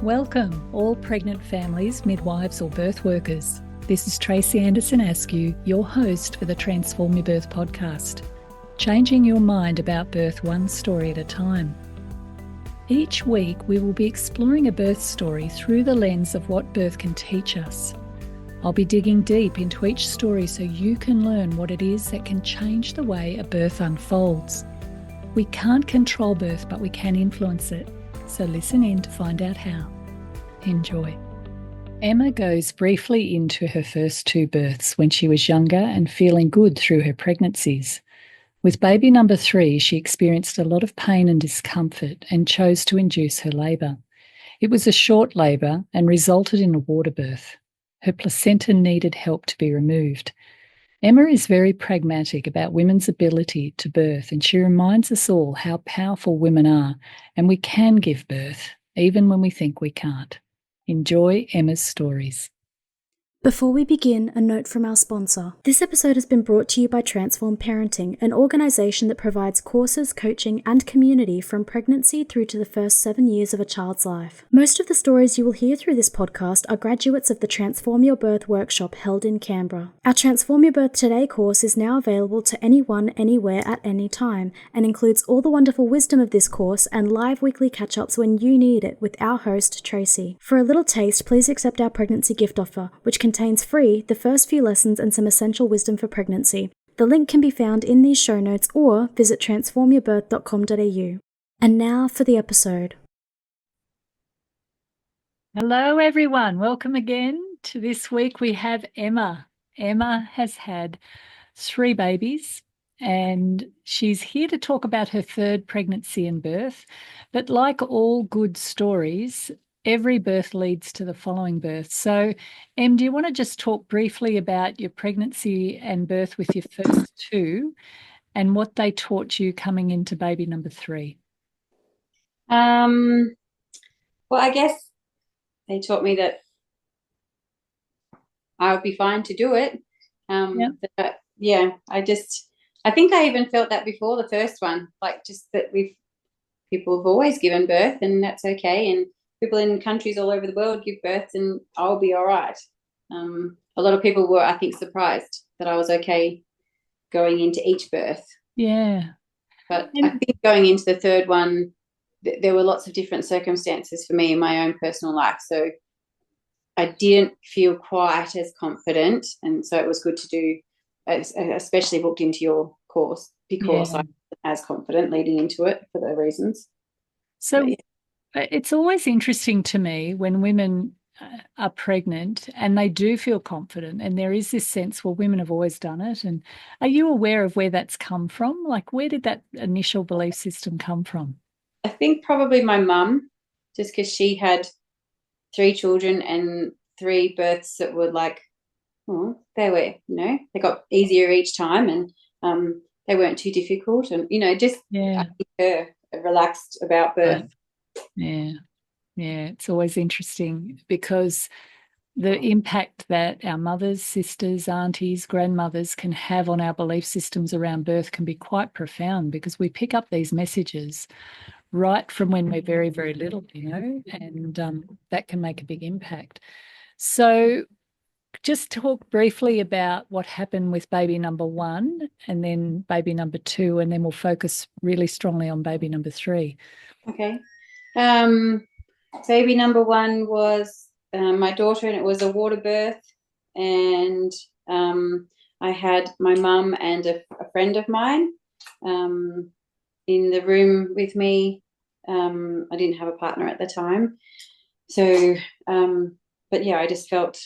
Welcome, all pregnant families, midwives or birth workers. This is Tracy Anderson Askew, your host for the Transform Your Birth podcast, changing your mind about birth one story at a time. Each week we will be exploring a birth story through the lens of what birth can teach us. I'll be digging deep into each story so you can learn what it is that can change the way a birth unfolds. We can't control birth, but we can influence it. So listen in to find out how. Enjoy. Emma goes briefly into her first two births when she was younger and feeling good through her pregnancies. With baby number 3, she experienced a lot of pain and discomfort and chose to induce her labour. It was a short labour and resulted in a water birth. Her placenta needed help to be removed. Emma is very pragmatic about women's ability to birth, and she reminds us all how powerful women are, and we can give birth, even when we think we can't. Enjoy Emma's stories. Before we begin, a note from our sponsor. This episode has been brought to you by Transform Parenting, an organisation that provides courses, coaching and community from pregnancy through to the first 7 years of a child's life. Most of the stories you will hear through this podcast are graduates of the Transform Your Birth workshop held in Canberra. Our Transform Your Birth Today course is now available to anyone, anywhere, at any time, and includes all the wonderful wisdom of this course and live weekly catch-ups when you need it with our host, Tracy. For a little taste, please accept our pregnancy gift offer, which contains free the first few lessons and some essential wisdom for pregnancy. The link can be found in these show notes or visit transformyourbirth.com.au. And now for the episode. Hello everyone, welcome again to this week. We have Emma. Emma has had 3 babies and she's here to talk about her third pregnancy and birth. But like all good stories, every birth leads to the following birth. So, Em, do you want to just talk briefly about your pregnancy and birth with your first 2 and what they taught you coming into baby number 3? Well, I guess they taught me that I would be fine to do it. I think I even felt that before the first one, like just that people have always given birth and that's okay. And people in countries all over the world give birth and I'll be all right. A lot of people were, I think, surprised that I was okay going into each birth. Yeah. But I think going into the third one, there were lots of different circumstances for me in my own personal life. So I didn't feel quite as confident. And so it was good to do, especially booked into your course because I wasn't as confident leading into it for the reasons. So it's always interesting to me when women are pregnant and they do feel confident and there is this sense, well, women have always done it. And are you aware of where that's come from? Like, where did that initial belief system come from? I think probably my mum, just because she had 3 children and 3 births that were like, they were, they got easier each time and they weren't too difficult and, I think her relaxed about birth. Yeah, it's always interesting because the impact that our mothers, sisters, aunties, grandmothers can have on our belief systems around birth can be quite profound because we pick up these messages right from when we're very, very little, and that can make a big impact. So just talk briefly about what happened with baby number 1 and then baby number 2, and then we'll focus really strongly on baby number 3. Okay. Baby number 1 was my daughter, and it was a water birth. And I had my mum and a friend of mine in the room with me. I didn't have a partner at the time. So, I just felt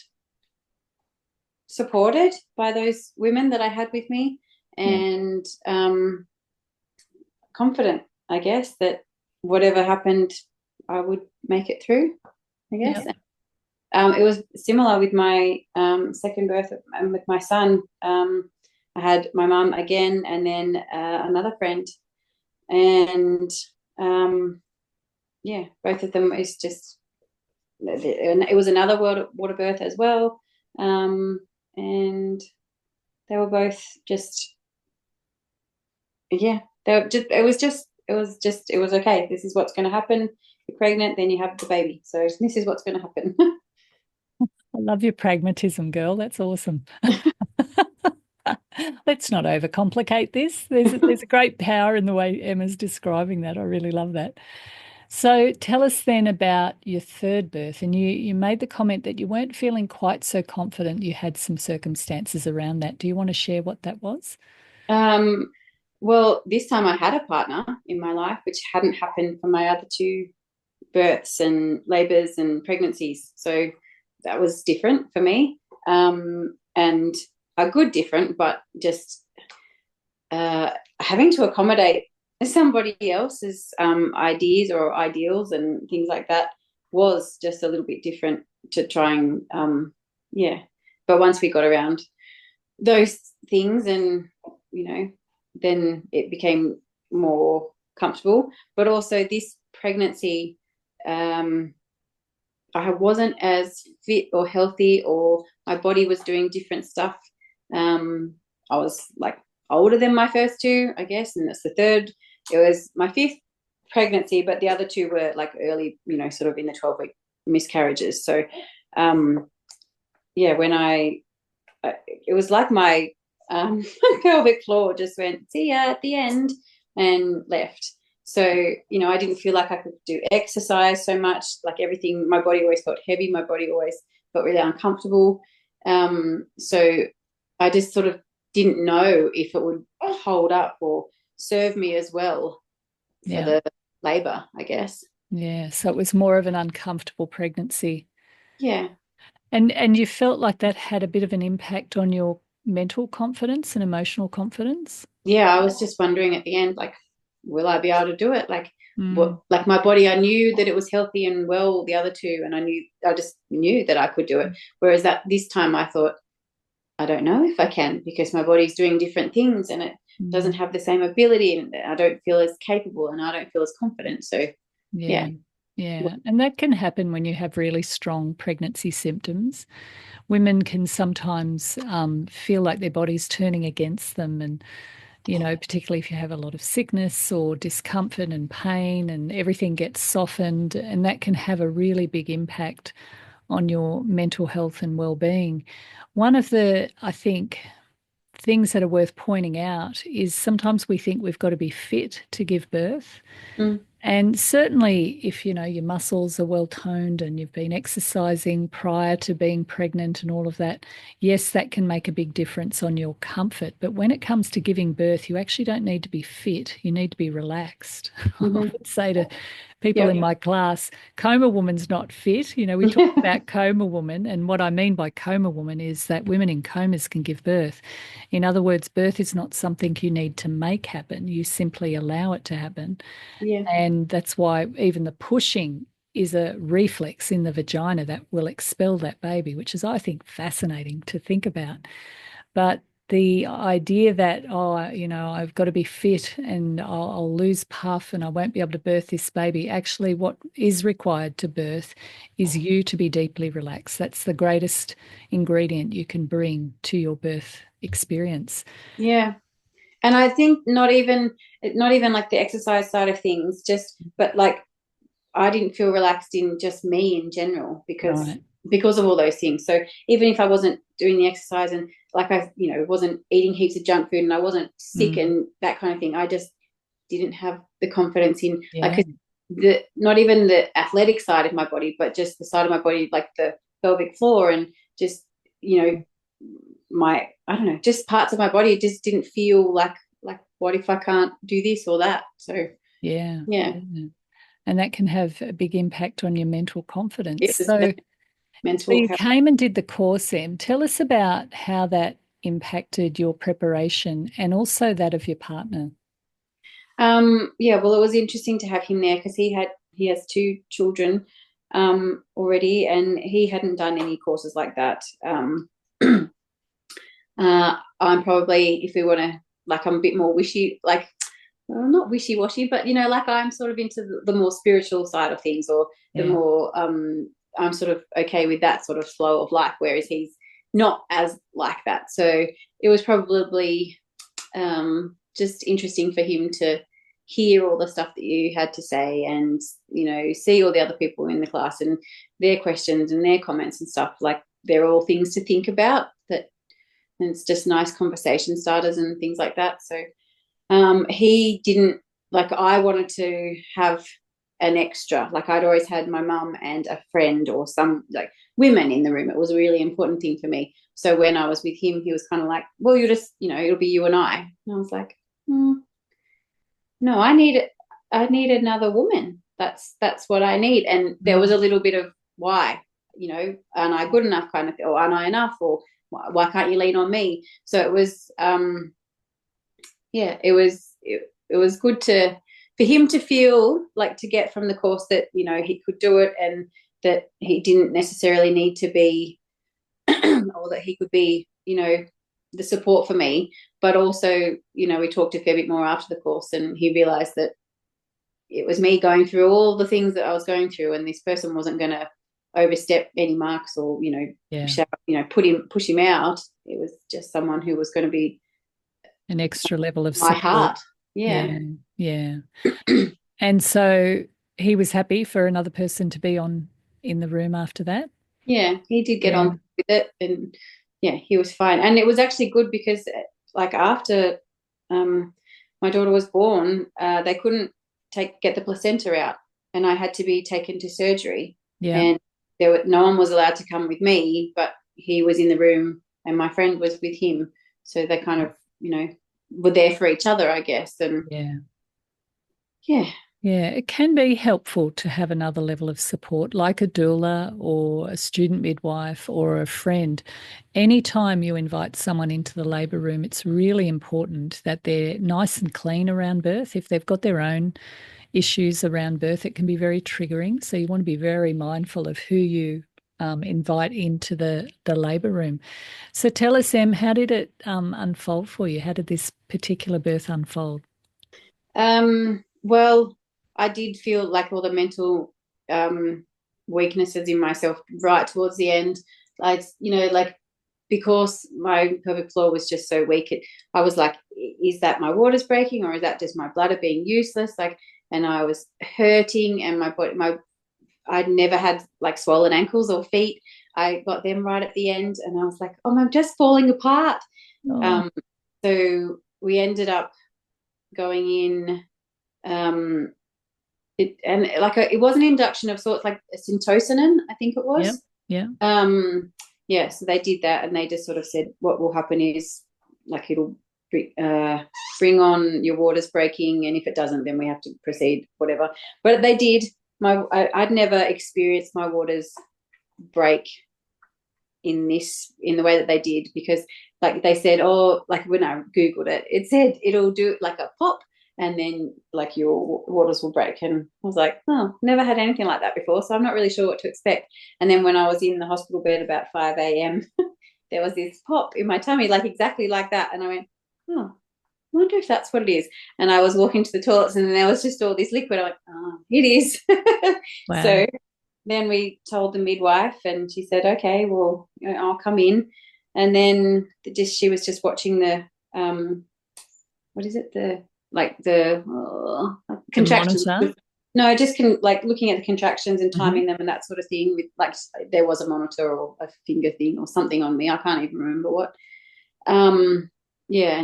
supported by those women that I had with me and confident, I guess, that whatever happened, I would make it through, I guess. Yep. It was similar with my second birth with my son. I had my mum again and then another friend. And, both of them is just, it was another water birth as well. And they were both just, it was okay. This is what's going to happen. you're pregnant, then you have the baby. So this is what's going to happen. I love your pragmatism, girl. That's awesome. Let's not overcomplicate this. There's a great power in the way Emma's describing that. I really love that. So tell us then about your third birth. And you made the comment that you weren't feeling quite so confident. You had some circumstances around that. Do you want to share what that was? Um, well, this time I had a partner in my life, which hadn't happened for my other two births and labours and pregnancies. So that was different for me, and a good different, but just having to accommodate somebody else's ideas or ideals and things like that was just a little bit different to try and yeah. But once we got around those things, and then it became more comfortable. But also this pregnancy, I wasn't as fit or healthy, or my body was doing different stuff. I was like older than my first two, I guess, and that's the third. It was my fifth pregnancy, but the other two were like early, sort of in the 12-week miscarriages. So, yeah, when it was like my pelvic floor just went, see ya at the end, and left. So, I didn't feel like I could do exercise so much, like everything, my body always felt heavy. My body always felt really uncomfortable. So I just sort of didn't know if it would hold up or serve me as well for the labour, I guess. Yeah. So it was more of an uncomfortable pregnancy. Yeah. And you felt like that had a bit of an impact on your mental confidence and emotional confidence? Yeah, I was just wondering at the end, like, will I be able to do it? Like, Mm. like my body, I knew that it was healthy and well, the other two, and I just knew that I could do it. Whereas this time I thought, I don't know if I can, because my body's doing different things and it doesn't have the same ability, and I don't feel as capable and I don't feel as confident. So, Yeah. yeah. Yeah. And that can happen when you have really strong pregnancy symptoms. Women can sometimes feel like their body's turning against them. And, particularly if you have a lot of sickness or discomfort and pain, and everything gets softened. And that can have a really big impact on your mental health and well-being. One of the, I think, things that are worth pointing out is sometimes we think we've got to be fit to give birth. Mm. And certainly, if your muscles are well toned and you've been exercising prior to being pregnant and all of that, yes, that can make a big difference on your comfort. But when it comes to giving birth, you actually don't need to be fit. You need to be relaxed. I would say to people in my class, coma woman's not fit. We talk about coma woman, and what I mean by coma woman is that women in comas can give birth. In other words, birth is not something you need to make happen. You simply allow it to happen. Yeah. And that's why even the pushing is a reflex in the vagina that will expel that baby, which is, I think, fascinating to think about. But the idea that, I've got to be fit and I'll lose puff and I won't be able to birth this baby. Actually, what is required to birth is you to be deeply relaxed. That's the greatest ingredient you can bring to your birth experience. Yeah. And I think not even like the exercise side of things, but like I didn't feel relaxed in just me in general because of all those things. So even if I wasn't doing the exercise and like I wasn't eating heaps of junk food and I wasn't sick and that kind of thing, I just didn't have the confidence in like not even the athletic side of my body, but just the side of my body, like the pelvic floor, and just I don't know, just parts of my body just didn't feel like what if I can't do this or that? So yeah. And that can have a big impact on your mental confidence. So mental you health. came and did the course, Em. Tell us about how that impacted your preparation and also that of your partner. Yeah, well, it was interesting to have him there because he has two children already, and he hadn't done any courses like that. I'm probably, if we want to, like, I'm a bit more well, not wishy-washy, but like I'm sort of into the more spiritual side of things, or the more I'm sort of okay with that sort of flow of life, whereas he's not as like that. So it was probably just interesting for him to hear all the stuff that you had to say and, see all the other people in the class and their questions and their comments and stuff. Like, they're all things to think about, and it's just nice conversation starters and things like that. So he didn't, like, I wanted to have an extra, like I'd always had my mum and a friend or some like women in the room. It was a really important thing for me. So when I was with him, he was kind of like, well, you just, it'll be you and I. And I was like, no, I need another woman. That's what I need. And there was a little bit of why, aren't I good enough kind of thing, or aren't I enough, or why can't you lean on me? So it was, it was good for him to feel like, to get from the course that, he could do it, and that he didn't necessarily need to be, or that he could be, the support for me. But also, we talked a fair bit more after the course, and he realized that it was me going through all the things that I was going through, and this person wasn't going to overstep any marks or, push him out. It was just someone who was going to be an extra level of my support. heart. Yeah. And so he was happy for another person to be in the room after that. Yeah, he did get on with it, and he was fine. And it was actually good because, like, after my daughter was born, they couldn't get the placenta out, and I had to be taken to surgery. Yeah. And no one was allowed to come with me, but he was in the room and my friend was with him. So they kind of, were there for each other, I guess. And it can be helpful to have another level of support, like a doula or a student midwife or a friend. Anytime you invite someone into the labour room, it's really important that they're nice and clean around birth. If they've got their own issues around birth, it can be very triggering. So you want to be very mindful of who you invite into the labour room. So tell us, Em, how did it unfold for you? How did this particular birth unfold? Well, I did feel like all the mental weaknesses in myself right towards the end. Because my pelvic floor was just so weak, I was like, is that my waters breaking, or is that just my bladder being useless? And I was hurting, and I'd never had like swollen ankles or feet. I got them right at the end, and I was like, oh, I'm just falling apart. Oh. So we ended up going in, it was an induction of sorts, like a syntocinon, I think it was. So they did that, and they just sort of said what will happen is, like, it'll bring on your waters breaking, and if it doesn't, then we have to proceed, whatever. But they did. I'd never experienced my waters break in the way that they did, because, like, they said, like when I Googled it, it said it'll do like a pop, and then like your waters will break. And I was like, oh, never had anything like that before, so I'm not really sure what to expect. And then when I was in the hospital bed about 5 a.m., there was this pop in my tummy, like exactly like that. And I went, oh, I wonder if that's what it is. And I was walking to the toilets, and then there was just all this liquid. I'm like, oh, it is. Wow. So then we told the midwife, and she said, okay, well, I'll come in. And then she was just watching the, what is it? The contractions. No, just like looking at the contractions and timing them and that sort of thing. With, like, there was a monitor or a finger thing or something on me. I can't even remember what. And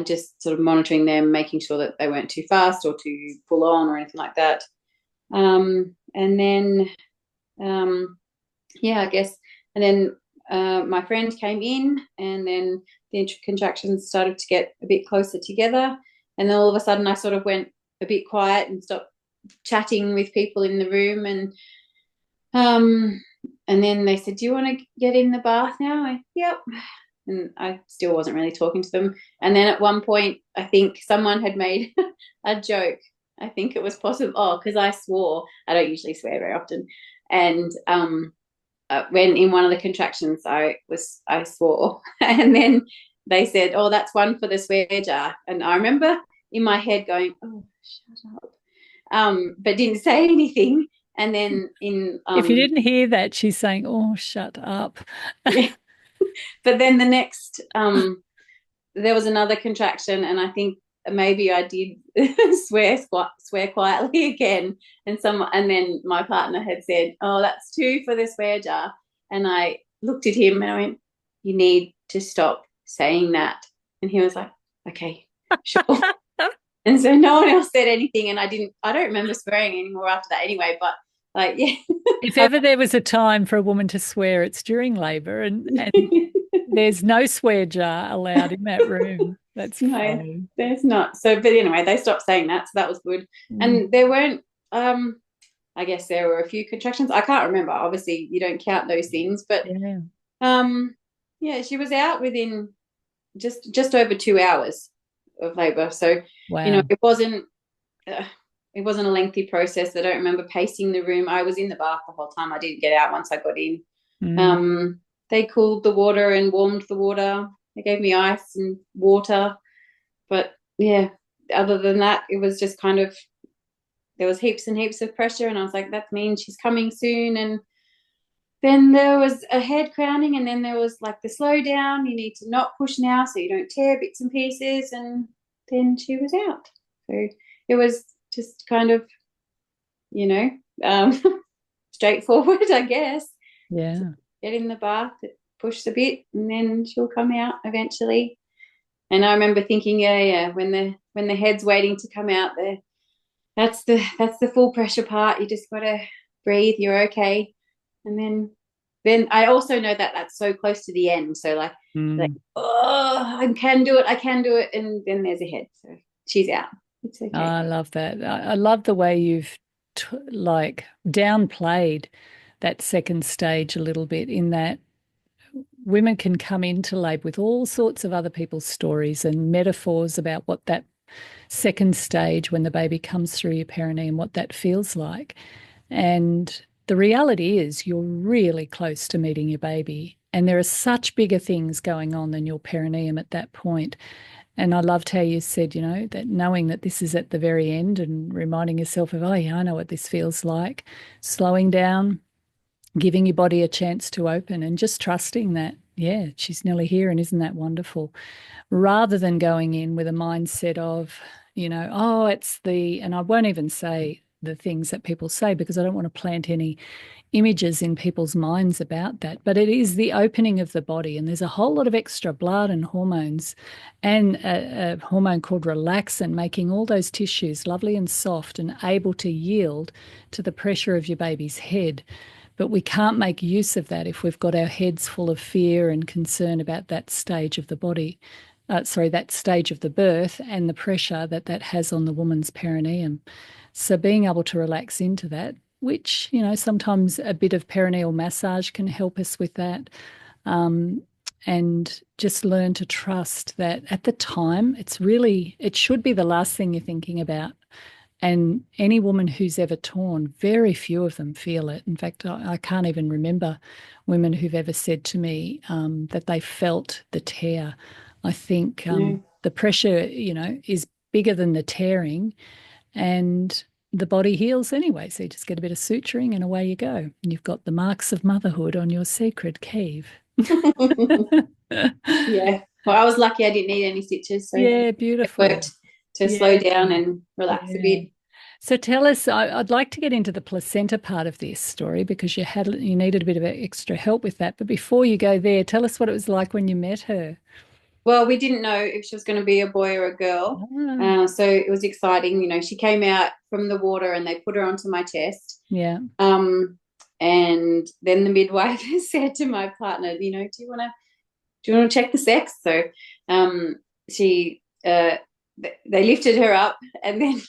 just sort of monitoring them, making sure that they weren't too fast or too full on or anything like that. And then, I guess, and then my friend came in, and then the contractions started to get a bit closer together. And then all of a sudden I sort of went a bit quiet and stopped chatting with people in the room. And then they said, do you want to get in the bath now? I went, yep. And I still wasn't really talking to them. And then at one point, I think someone had made a joke. I think it was possible, because I swore. I don't usually swear very often. And when in one of the contractions, I swore. And then they said, oh, that's one for the swear jar. And I remember in my head going, oh, shut up. But didn't say anything. And then if you didn't hear that, she's saying, oh, shut up. Yeah. But then the next, there was another contraction, and I think maybe I did swear quietly again, and then my partner had said, "Oh, that's two for the swear jar," and I looked at him and I went, "You need to stop saying that," and he was like, "Okay, sure." And so no one else said anything, and I don't remember swearing anymore after that anyway, but like, yeah. If ever there was a time for a woman to swear, it's during labour, and there's no swear jar allowed in that room. That's No, fine. there's not. So, but anyway, they stopped saying that, so that was good. And there weren't, I guess there were a few contractions. I can't remember. Obviously, you don't count those things, but yeah, she was out within just over 2 hours of labour. So, wow. it wasn't a lengthy process. I don't remember pacing the room. I was in the bath the whole time. I didn't get out once I got in. They cooled the water and warmed the water. They gave me ice and water. But yeah, other than that, it was just kind of, there was heaps and heaps of pressure, and I was like, that means she's coming soon. And then there was a head crowning, and then there was like the slow down. You need to not push now so you don't tear bits and pieces. And then she was out. So it was just kind of, straightforward, I guess. Yeah. Get in the bath, push a bit, and then she'll come out eventually. And I remember thinking, when the head's waiting to come out, that's the full pressure part. You just got to breathe. You're okay. And then I also know that that's so close to the end. So like, I can do it. And then there's a head. So she's out. It's okay. I love that. I love the way you've downplayed that second stage a little bit, in that women can come into labour with all sorts of other people's stories and metaphors about what that second stage, when the baby comes through your perineum, what that feels like. And the reality is you're really close to meeting your baby, and there are such bigger things going on than your perineum at that point. And I loved how you said, that knowing that this is at the very end, and reminding yourself of, oh yeah, I know what this feels like, slowing down, giving your body a chance to open, and just trusting that, yeah, she's nearly here, and isn't that wonderful? Rather than going in with a mindset of, oh, and I won't even say the things that people say, because I don't want to plant any images in people's minds about that, but it is the opening of the body, and there's a whole lot of extra blood and hormones, and a hormone called relaxin, making all those tissues lovely and soft and able to yield to the pressure of your baby's head. But we can't make use of that if we've got our heads full of fear and concern about that stage of the body, that stage of the birth, and the pressure that has on the woman's perineum. So being able to relax into that, which, sometimes a bit of perineal massage can help us with that. And just learn to trust that at the time, it should be the last thing you're thinking about. And any woman who's ever torn, very few of them feel it. In fact, I can't even remember women who've ever said to me that they felt the tear. I think the pressure, is bigger than the tearing, and the body heals anyway. So you just get a bit of suturing and away you go. And you've got the marks of motherhood on your sacred cave. Yeah. Well, I was lucky I didn't need any stitches. So yeah, beautiful. It worked to slow down and relax a bit. So tell us, I'd like to get into the placenta part of this story, because you needed a bit of extra help with that. But before you go there, tell us what it was like when you met her. Well, we didn't know if she was going to be a boy or a girl. So it was exciting. She came out from the water and they put her onto my chest. Yeah. And then the midwife said to my partner, do you want to check the sex? So they lifted her up, and then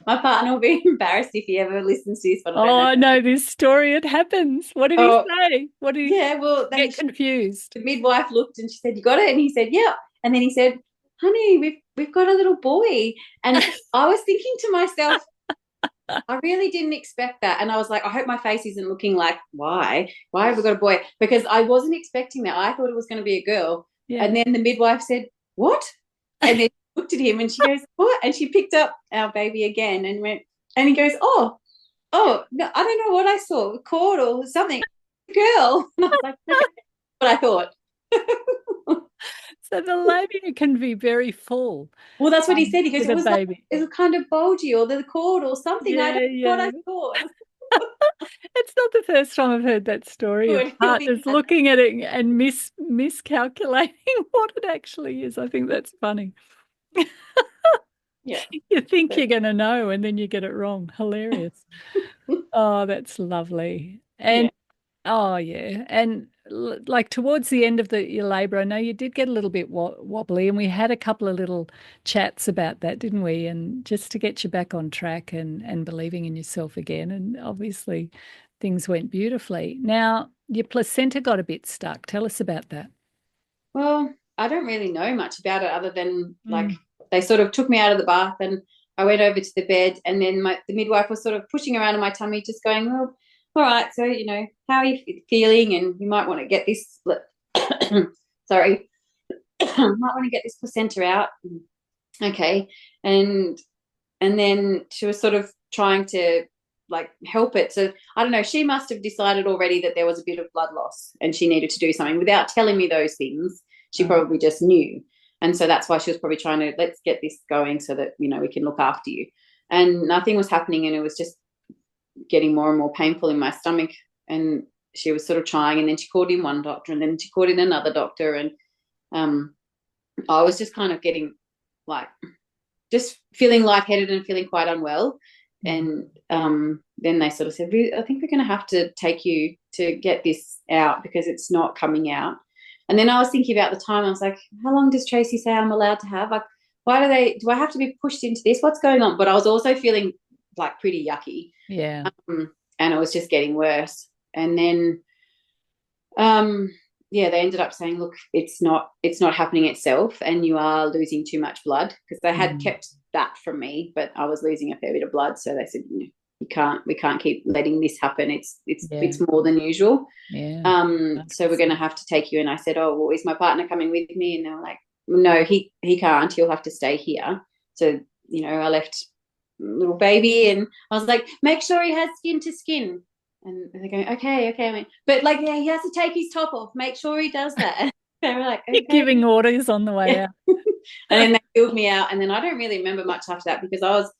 my partner will be embarrassed if he ever listens to this. But I know this story. It happens. What did he say? What did he? Yeah, well, get confused. The midwife looked and she said, "You got it?" And he said, "Yeah." And then he said, "Honey, we've got a little boy." And I was thinking to myself, I really didn't expect that. And I was like, I hope my face isn't looking like, why have we got a boy? Because I wasn't expecting that. I thought it was going to be a girl. Yeah. And then the midwife said, "What?" And then looked at him and she goes, "What?" And she picked up our baby again and went, and he goes, oh no, I don't know what I saw, a cord or something, girl. And I was like, okay. What I thought. So the labia can be very full Well, that's what he said. He goes, with it a was like, baby. it was kind of bulgy or the cord or something. I Yeah, don't know what yeah. I thought. It's not the first time I've heard that story of Good. He'll be partners looking at it and miscalculating what it actually is. I think that's funny. yeah. You think So, you're going to know and then you get it wrong. Hilarious. Oh, that's lovely. yeah. And oh, yeah. And like towards the end of your labor, I know you did get a little bit wobbly, and we had a couple of little chats about that, didn't we? And just to get you back on track and believing in yourself again. And obviously things went beautifully. Now, your placenta got a bit stuck. Tell us about that. Well, I don't really know much about it other than like Mm. they sort of took me out of the bath and I went over to the bed and then the midwife was sort of pushing around in my tummy, just going, well, all right, so, how are you feeling? And you might want to get this, sorry, might want to get this placenta out. Okay. And then she was sort of trying to like help it. So I don't know, she must have decided already that there was a bit of blood loss and she needed to do something without telling me those things. She probably just knew. And so that's why she was probably trying to, let's get this going so that, we can look after you. And nothing was happening and it was just getting more and more painful in my stomach. And she was sort of trying, and then she called in one doctor and then she called in another doctor. And I was just kind of getting like, just feeling lightheaded and feeling quite unwell. And then they sort of said, I think we're going to have to take you to get this out because it's not coming out. And then I was thinking about the time. I was like, how long does Tracy say I'm allowed to have? Like, do I have to be pushed into this? What's going on? But I was also feeling like pretty yucky. Yeah. And it was just getting worse. And then, they ended up saying, look, it's not happening itself and you are losing too much blood, because they had kept that from me, but I was losing a fair bit of blood. So they said, we can't keep letting this happen. It's more than usual. Yeah. So we're going to have to take you. And I said, oh, well, is my partner coming with me? And they were like, no, he can't. He'll have to stay here. So, I left little baby and I was like, make sure he has skin to skin. And they're going, okay. I mean, but like, yeah, he has to take his top off. Make sure he does that. They were like, okay. You're giving orders on the way out. And then they filled me out. And then I don't really remember much after that because I was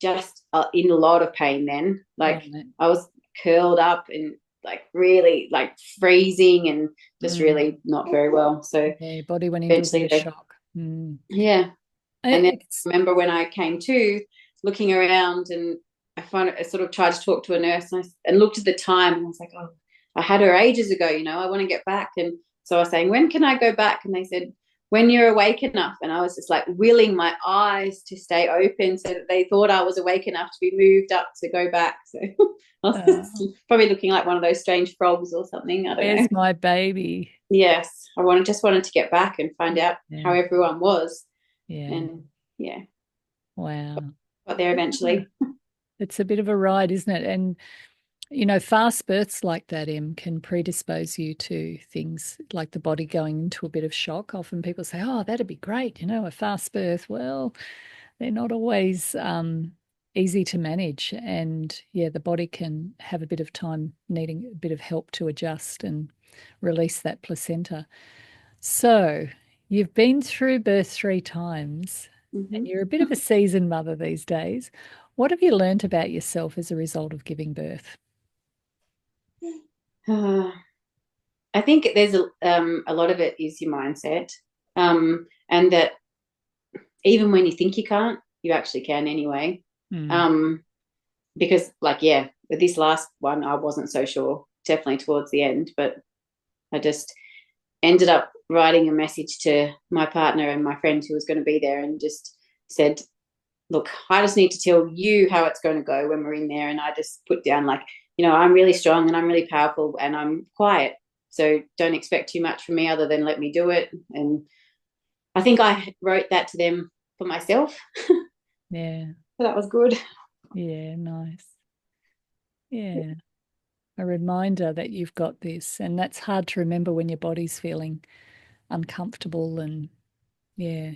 just in a lot of pain then. Like I was curled up and like really like freezing and just really not very well. So yeah, body went into a shock. Yeah. And then I remember when I came to, looking around, and I sort of tried to talk to a nurse and looked at the time and I was like, oh, I had her ages ago, I want to get back. And so I was saying, when can I go back? And they said, when you're awake enough. And I was just like willing my eyes to stay open so that they thought I was awake enough to be moved up to go back. So I was probably looking like one of those strange frogs or something. I don't know. Where's my baby? Yes. Just wanted to get back and find out how everyone was. Yeah. And wow. Got there eventually. It's a bit of a ride, isn't it? And fast births like that, can predispose you to things like the body going into a bit of shock. Often people say, oh, that'd be great, a fast birth. Well, they're not always easy to manage. And the body can have a bit of time needing a bit of help to adjust and release that placenta. So you've been through birth 3 times and you're a bit of a seasoned mother these days. What have you learned about yourself as a result of giving birth? I think there's a lot of it is your mindset, and that even when you think you can't, you actually can anyway. Because with this last one, I wasn't so sure, definitely towards the end, but I just ended up writing a message to my partner and my friend who was going to be there and just said, look, I just need to tell you how it's going to go when we're in there. And I just put down like, I'm really strong and I'm really powerful and I'm quiet. So don't expect too much from me other than let me do it. And I think I wrote that to them for myself. Yeah. So that was good. Yeah, nice. Yeah. A reminder that you've got this. And that's hard to remember when your body's feeling uncomfortable and, you're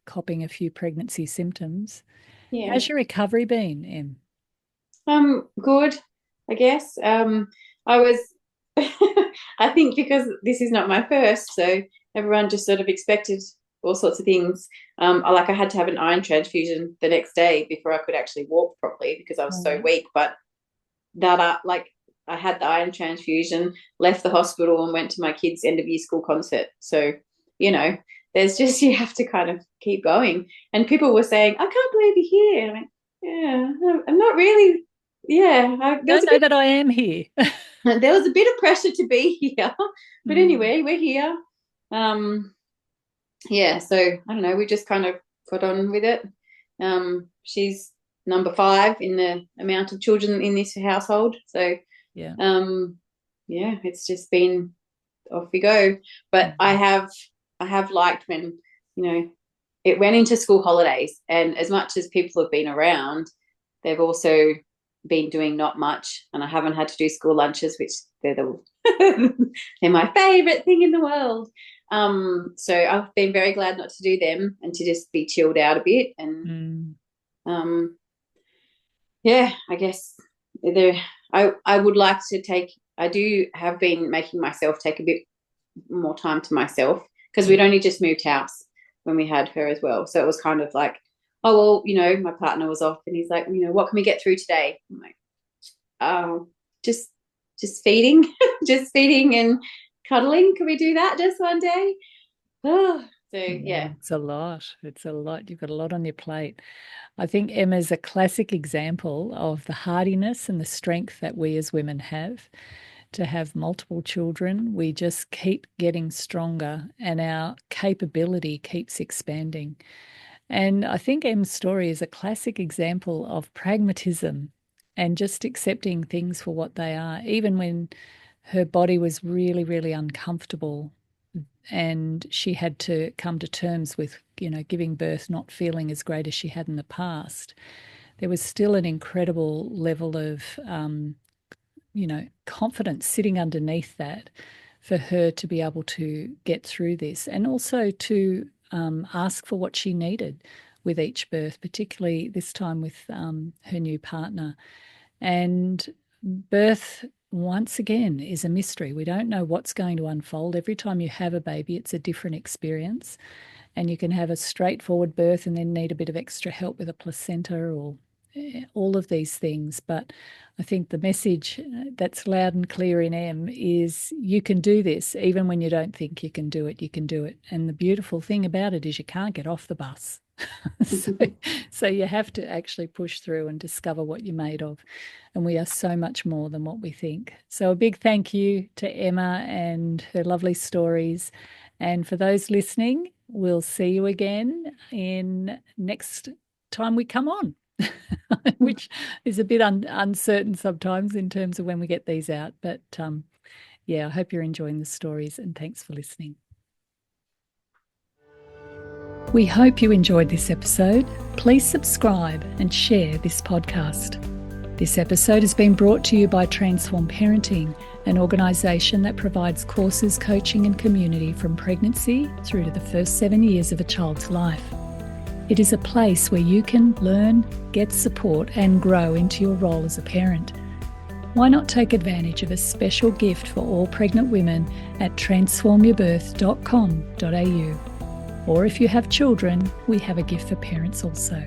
copping a few pregnancy symptoms. Yeah. How's your recovery been, Em? Good, I guess. I was, I think because this is not my first, so everyone just sort of expected all sorts of things. I had to have an iron transfusion the next day before I could actually walk properly because I was so weak. But I had the iron transfusion, left the hospital, and went to my kids' end of year school concert. So, there's just, you have to kind of keep going. And people were saying, I can't believe you're here. And I went, yeah, I'm not really. Yeah, I don't know that I am here. There was a bit of pressure to be here, but anyway, we're here. So I don't know, we just kind of got on with it. She's number 5 in the amount of children in this household. So it's just been off we go. But I have liked when, it went into school holidays, and as much as people have been around, they've also been doing not much, and I haven't had to do school lunches, which they're my favorite thing in the world. So I've been very glad not to do them and to just be chilled out a bit. And I guess I would like to have been making myself take a bit more time to myself, because we'd only just moved house when we had her as well. So it was kind of like, oh, well, my partner was off, and he's like, what can we get through today? I'm like, just feeding, just feeding and cuddling. Can we do that just one day? It's a lot. You've got a lot on your plate. I think Emma's a classic example of the hardiness and the strength that we as women have to have multiple children. We just keep getting stronger, and our capability keeps expanding. And I think Em's story is a classic example of pragmatism and just accepting things for what they are, even when her body was really, really uncomfortable and she had to come to terms with, giving birth not feeling as great as she had in the past. There was still an incredible level of, confidence sitting underneath that for her to be able to get through this, and also to ask for what she needed with each birth, particularly this time with her new partner. And birth, once again, is a mystery. We don't know what's going to unfold. Every time you have a baby, it's a different experience. And you can have a straightforward birth and then need a bit of extra help with a placenta or all of these things. But I think the message that's loud and clear in Em is you can do this. Even when you don't think you can do it, you can do it. And the beautiful thing about it is you can't get off the bus. So you have to actually push through and discover what you're made of. And we are so much more than what we think. So a big thank you to Emma and her lovely stories. And for those listening, we'll see you again in next time we come on, which is a bit uncertain sometimes in terms of when we get these out. But I hope you're enjoying the stories, and thanks for listening. We hope you enjoyed this episode. Please subscribe and share this podcast. This episode has been brought to you by Transform Parenting, an organisation that provides courses, coaching and community from pregnancy through to the first 7 years of a child's life. It is a place where you can learn, get support and grow into your role as a parent. Why not take advantage of a special gift for all pregnant women at transformyourbirth.com.au. Or if you have children, we have a gift for parents also.